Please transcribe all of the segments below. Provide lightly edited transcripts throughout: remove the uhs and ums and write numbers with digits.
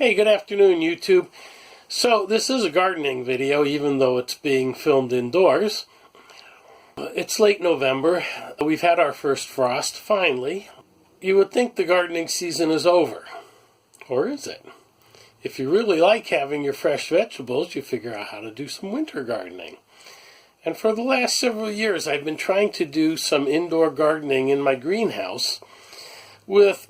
Hey, good afternoon, YouTube. So, this is a gardening video, even though it's being filmed indoors. It's late November. We've had our first frost, finally. You would think the gardening season is over. Or is it? If you really like having your fresh vegetables, you figure out how to do some winter gardening. And for the last several years, I've been trying to do some indoor gardening in my greenhouse with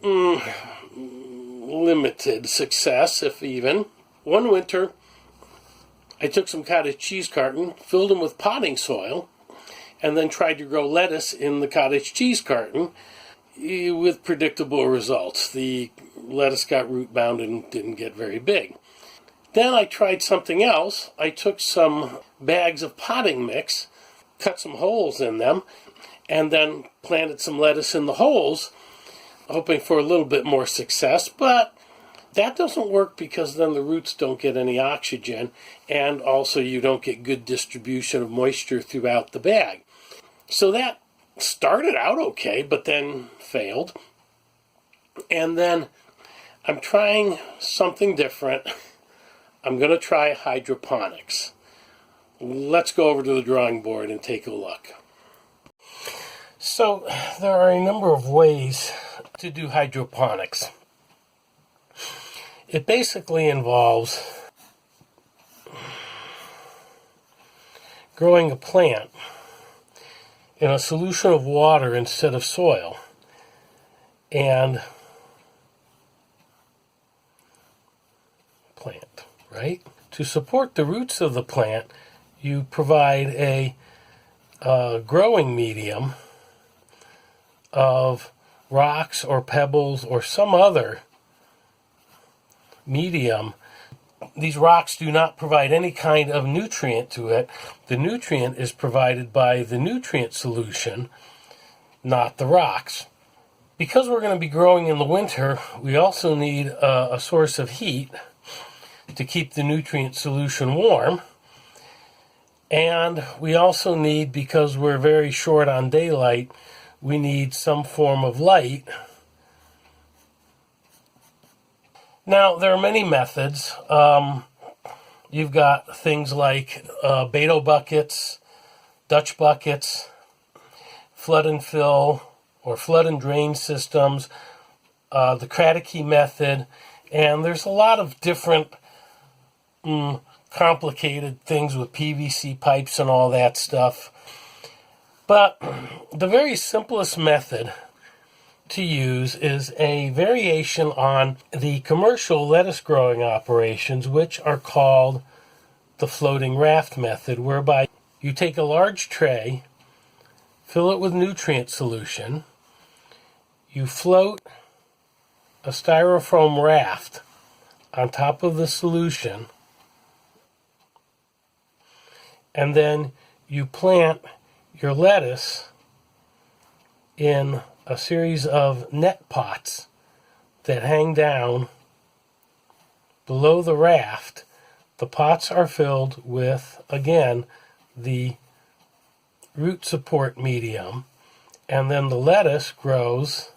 limited success, if even. One winter, I took some cottage cheese carton, filled them with potting soil, and then tried to grow lettuce in the cottage cheese carton with predictable results. The lettuce got root bound and didn't get very big. Then I tried something else. I took some bags of potting mix, cut some holes in them, and then planted some lettuce in the holes, hoping for a little bit more success, but that doesn't work because then the roots don't get any oxygen, and also you don't get good distribution of moisture throughout the bag. So that started out okay, but then failed. And then I'm trying something different. I'm going to try hydroponics. Let's go over to the drawing board and take a look. So there are a number of ways to do hydroponics. It basically involves growing a plant in a solution of water instead of soil, and plant, right? To support the roots of the plant, you provide a growing medium of rocks or pebbles or some other medium. These rocks do not provide any kind of nutrient to it. The nutrient is provided by the nutrient solution, not the rocks. Because we're going to be growing in the winter, we also need a source of heat to keep the nutrient solution warm. And we also need, because we're very short on daylight, we need some form of light. Now, there are many methods. You've got things like Beto buckets, Dutch buckets, flood and fill, or flood and drain systems, the Kratky method, and there's a lot of different complicated things with PVC pipes and all that stuff. But the very simplest method to use is a variation on the commercial lettuce growing operations, which are called the floating raft method, whereby you take a large tray, fill it with nutrient solution, you float a styrofoam raft on top of the solution, and then you plant your lettuce in a series of net pots that hang down below the raft. The pots are filled with, again, the root support medium, and then the lettuce grows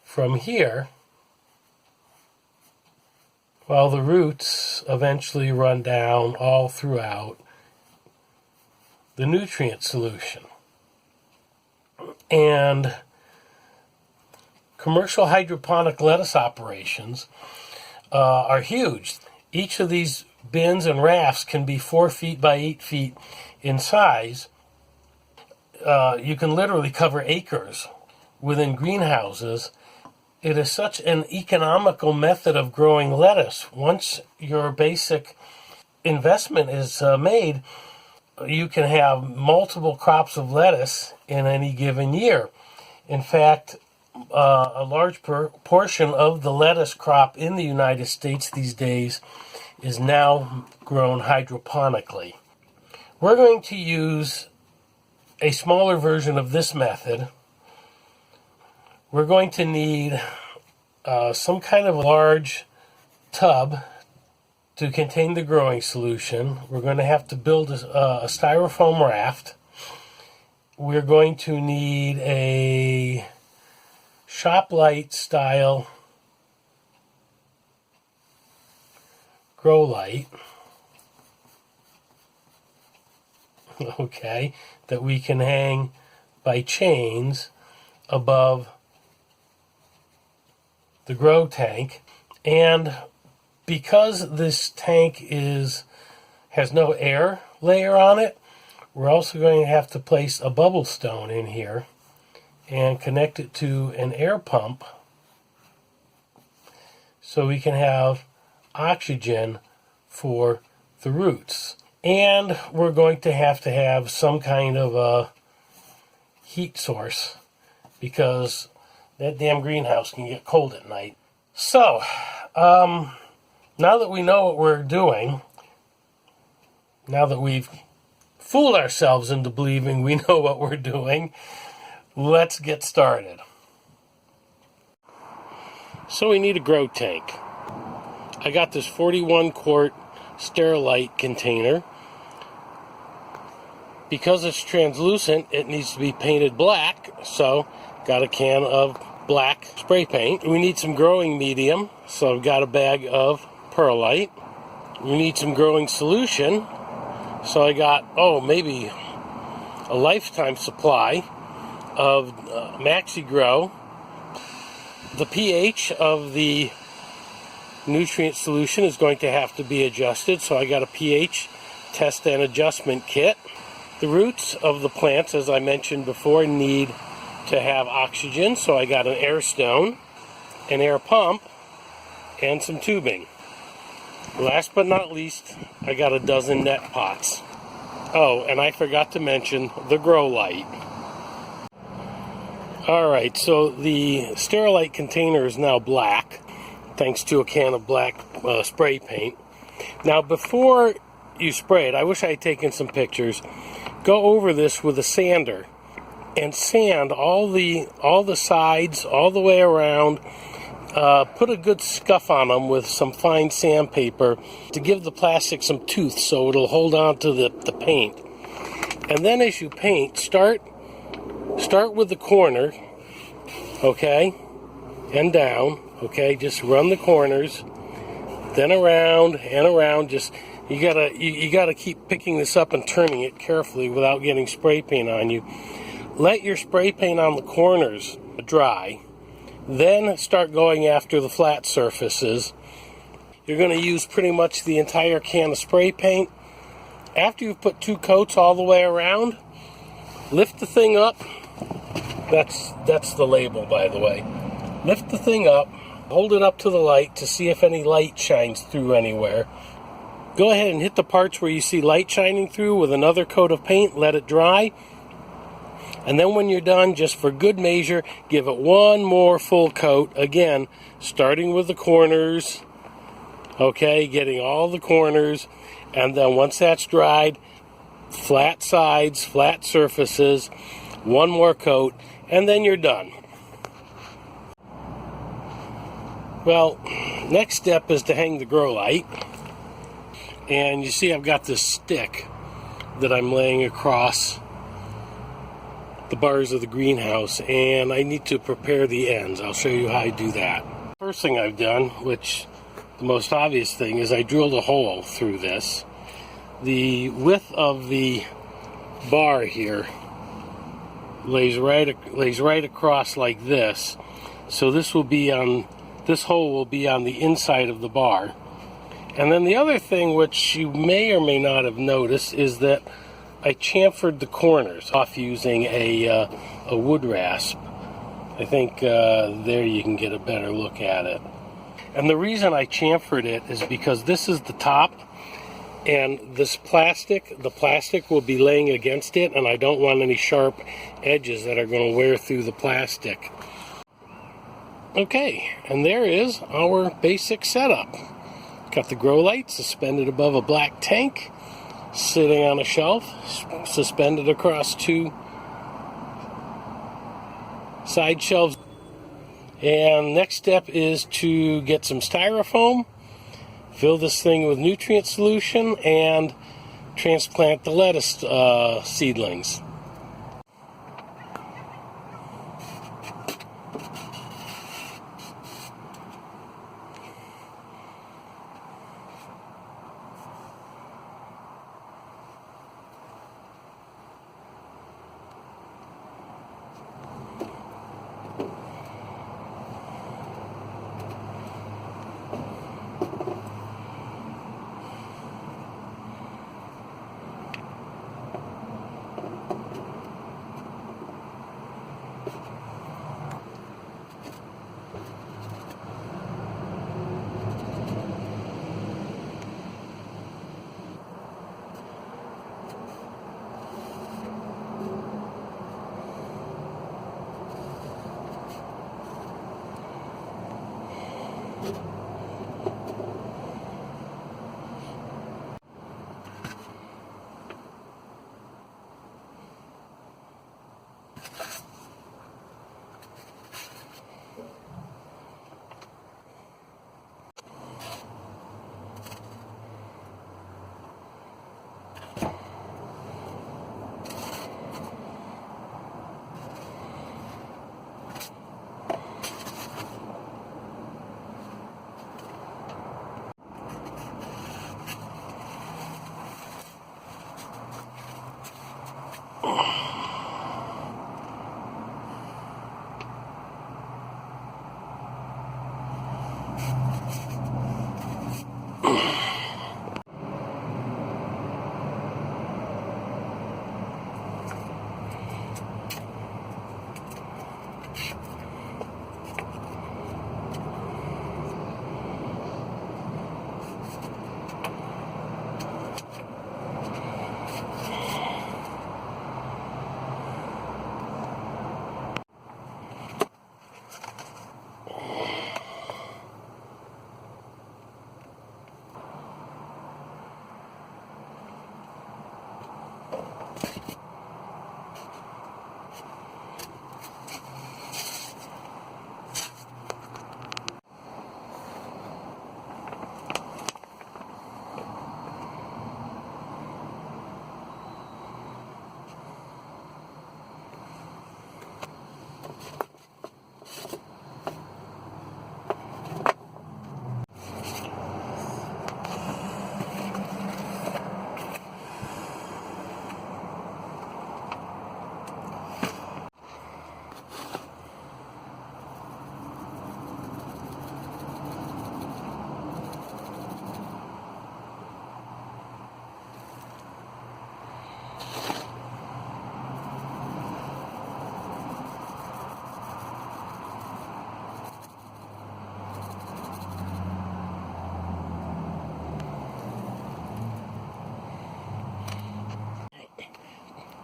from here while the roots eventually run down all throughout the nutrient solution. And commercial hydroponic lettuce operations are huge. Each of these bins and rafts can be 4 feet by 8 feet in size. You can literally cover acres within greenhouses. It is such an economical method of growing lettuce. Once your basic investment is made, you can have multiple crops of lettuce in any given year. In fact, a large portion of the lettuce crop in the United States these days is now grown hydroponically. We're going to use a smaller version of this method. We're going to need some kind of large tub to contain the growing solution. We're going to have to build a styrofoam raft. We're going to need a shop light style grow light, okay, that we can hang by chains above the grow tank. And because this tank has no air layer on it, we're also going to have to place a bubble stone in here and connect it to an air pump so we can have oxygen for the roots. And we're going to have some kind of a heat source because that damn greenhouse can get cold at night. So, now that we know what we're doing, now that we've fooled ourselves into believing we know what we're doing, let's get started. So we need a grow tank. I got this 41 quart Sterilite container. Because it's translucent, it needs to be painted black, so got a can of black spray paint. We need some growing medium, so I've got a bag of perlite. We need some growing solution, so I got, maybe a lifetime supply of Maxi Grow. The pH of the nutrient solution is going to have to be adjusted, so I got a pH test and adjustment kit. The roots of the plants, as I mentioned before, need to have oxygen, so I got an air stone, an air pump, and some tubing. Last but not least, I got a dozen net pots. Oh, and I forgot to mention the grow light. Alright, so the Sterilite container is now black, thanks to a can of black spray paint. Now, before you spray it, I wish I had taken some pictures. Go over this with a sander and sand all the sides all the way around. Put a good scuff on them with some fine sandpaper to give the plastic some tooth so it'll hold on to the paint. And then as you paint, start with the corner, okay, and down, okay, just run the corners, then around and around. Just you gotta keep picking this up and turning it carefully without getting spray paint on you. Let your spray paint on the corners dry, then start going after the flat surfaces. You're going to use pretty much the entire can of spray paint. After you've put 2 coats all the way around, lift the thing up. That's the label, by the way. Lift the thing up, hold it up to the light to see if any light shines through anywhere. Go ahead and hit the parts where you see light shining through with another coat of paint, let it dry. And then when you're done, just for good measure, give it one more full coat. Again, starting with the corners, okay, getting all the corners. And then once that's dried, flat sides, flat surfaces, one more coat, and then you're done. Well, next step is to hang the grow light. And you see I've got this stick that I'm laying across the bars of the greenhouse, and I need to prepare the ends. I'll show you how I do that. First thing I've done, which the most obvious thing, is I drilled a hole through this. The width of the bar here lays right across like this. So this hole will be on the inside of the bar. And then the other thing, which you may or may not have noticed, is that I chamfered the corners off using a wood rasp. I think there you can get a better look at it. And the reason I chamfered it is because this is the top, and the plastic will be laying against it, and I don't want any sharp edges that are going to wear through the plastic. Okay, and there is our basic setup. Got the grow light suspended above a black tank, sitting on a shelf, suspended across 2 side shelves. And next step is to get some styrofoam, fill this thing with nutrient solution, and transplant the lettuce seedlings.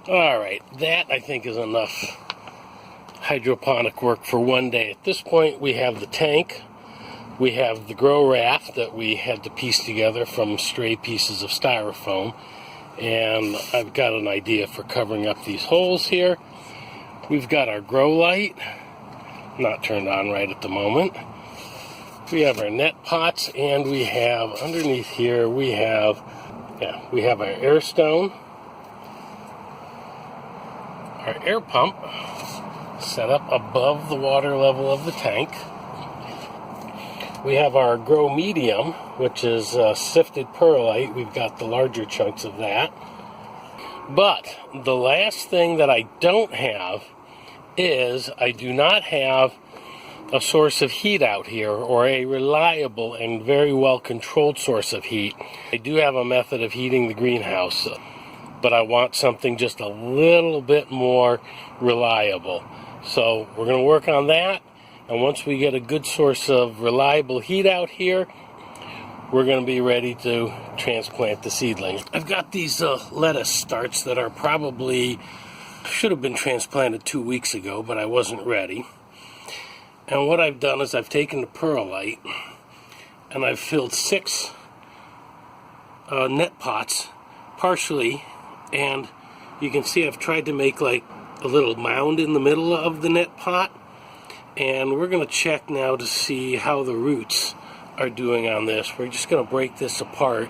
Alright, that I think is enough hydroponic work for one day. At this point, we have the tank, we have the grow raft that we had to piece together from stray pieces of styrofoam, and I've got an idea for covering up these holes here. We've got our grow light, not turned on right at the moment. We have our net pots, and we have underneath here we have our air stone, our air pump set up above the water level of the tank. We have our grow medium, which is sifted perlite. We've got the larger chunks of that. But the last thing that I don't have is I do not have a source of heat out here, or a reliable and very well controlled source of heat. I do have a method of heating the greenhouse, but I want something just a little bit more reliable. So we're going to work on that, and once we get a good source of reliable heat out here, we're going to be ready to transplant the seedlings. I've got these lettuce starts that are probably should have been transplanted 2 weeks ago, but I wasn't ready. And what I've done is I've taken the perlite and I've filled 6 net pots partially, and you can see I've tried to make like a little mound in the middle of the net pot, and we're going to check now to see how the roots are doing on this. We're just going to break this apart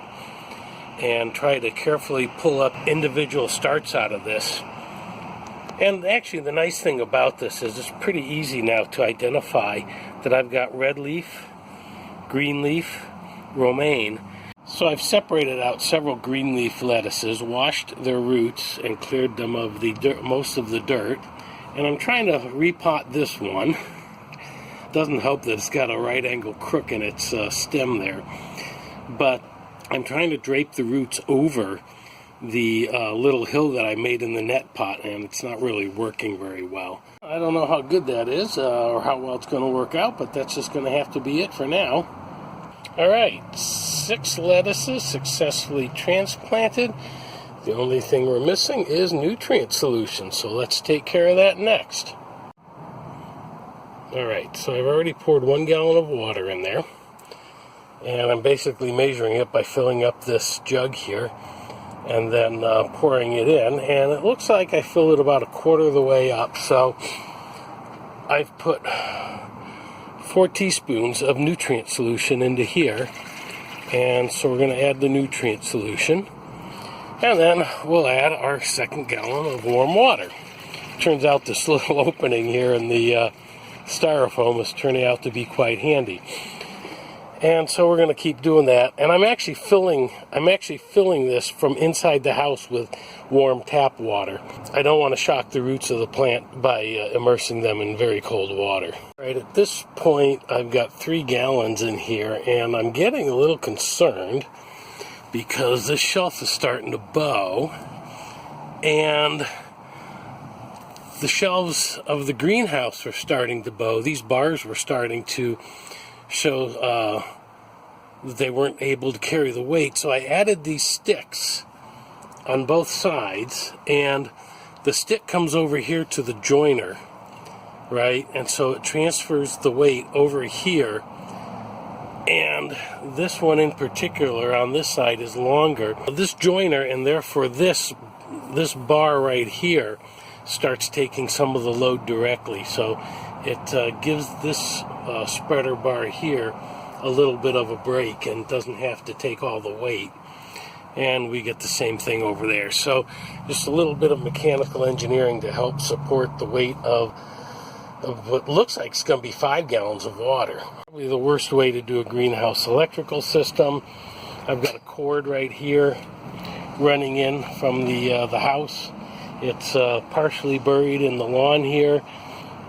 and try to carefully pull up individual starts out of this. And actually the nice thing about this is it's pretty easy now to identify that I've got red leaf, green leaf, romaine. So I've separated out several green leaf lettuces, washed their roots, and cleared them of the dirt, most of the dirt. And I'm trying to repot this one. Doesn't help that it's got a right angle crook in its stem there. But I'm trying to drape the roots over the little hill that I made in the net pot, and it's not really working very well. I don't know how good that is or how well it's going to work out, but that's just going to have to be it for now. Alright, 6 lettuces successfully transplanted. The only thing we're missing is nutrient solution, so let's take care of that next. Alright, so I've already poured 1 gallon of water in there. And I'm basically measuring it by filling up this jug here and then pouring it in. And it looks like I filled it about a quarter of the way up. So I've put 4 teaspoons of nutrient solution into here. And so we're going to add the nutrient solution. And then we'll add our 2nd gallon of warm water. Turns out this little opening here in the styrofoam is turning out to be quite handy. And so we're going to keep doing that. And I'm actually filling this from inside the house with warm tap water. I don't want to shock the roots of the plant by immersing them in very cold water. All right, at this point, I've got 3 gallons in here, and I'm getting a little concerned because this shelf is starting to bow, and the shelves of the greenhouse are starting to bow. These bars were starting to show that they weren't able to carry the weight. So I added these sticks on both sides, and the stick comes over here to the joiner, right? And so it transfers the weight over here. And this one in particular on this side is longer. This joiner, and therefore this bar right here, starts taking some of the load directly. So it gives this spreader bar here a little bit of a break and doesn't have to take all the weight. And we get the same thing over there. So just a little bit of mechanical engineering to help support the weight of what looks like it's going to be 5 gallons of water. Probably the worst way to do a greenhouse electrical system. I've got a cord right here running in from the house. It's partially buried in the lawn here,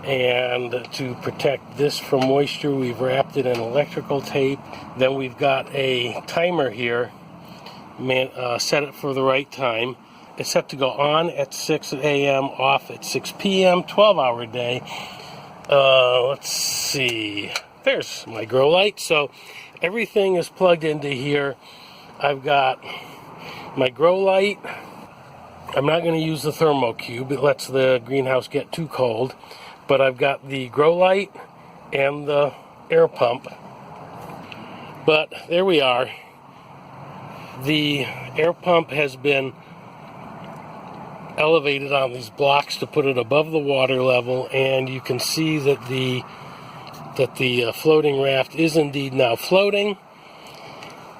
and to protect this from moisture, we've wrapped it in electrical tape. Then we've got a timer here, set it for the right time. It's set to go on at 6 a.m., off at 6 p.m., 12-hour day. Let's see. There's my grow light. So everything is plugged into here. I've got my grow light. I'm not going to use the thermocube. It lets the greenhouse get too cold. But I've got the grow light and the air pump. But there we are. The air pump has been elevated on these blocks to put it above the water level, and you can see that the floating raft is indeed now floating.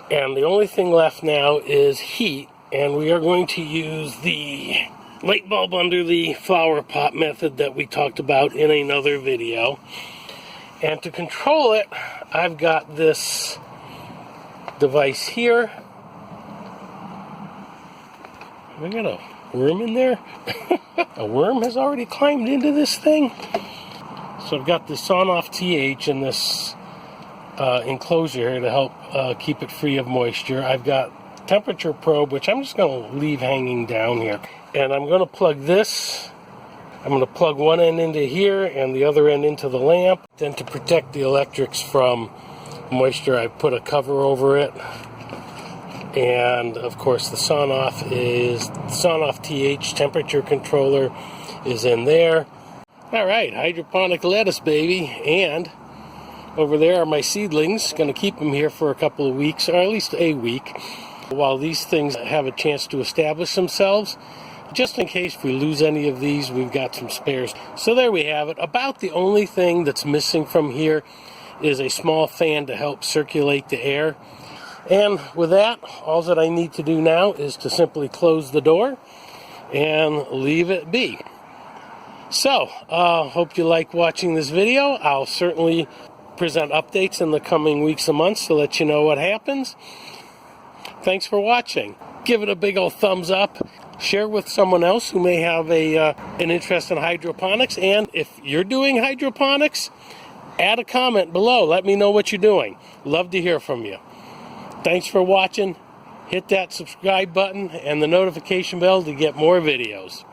And the only thing left now is heat, and we are going to use the light bulb under the flower pot method that we talked about in another video. And to control it, I've got this device here. We got a worm in there. A worm has already climbed into this thing. So I've got this sawn-off TH in this enclosure here to help keep it free of moisture. I've got temperature probe, which I'm just going to leave hanging down here. And I'm going to plug this. I'm going to plug one end into here and the other end into the lamp. Then to protect the electrics from moisture, I put a cover over it. And of course the sawn-off TH temperature controller is in there. All right, hydroponic lettuce, baby. And over there are my seedlings. Going to keep them here for a couple of weeks, or at least a week, while these things have a chance to establish themselves. Just in case we lose any of these, we've got some spares. So there we have it. About the only thing that's missing from here is a small fan to help circulate the air. And with that, all that I need to do now is to simply close the door and leave it be. So, hope you like watching this video. I'll certainly present updates in the coming weeks and months to let you know what happens. Thanks for watching. Give it a big old thumbs up. Share with someone else who may have an interest in hydroponics. And if you're doing hydroponics, add a comment below. Let me know what you're doing. Love to hear from you. Thanks for watching. Hit that subscribe button and the notification bell to get more videos.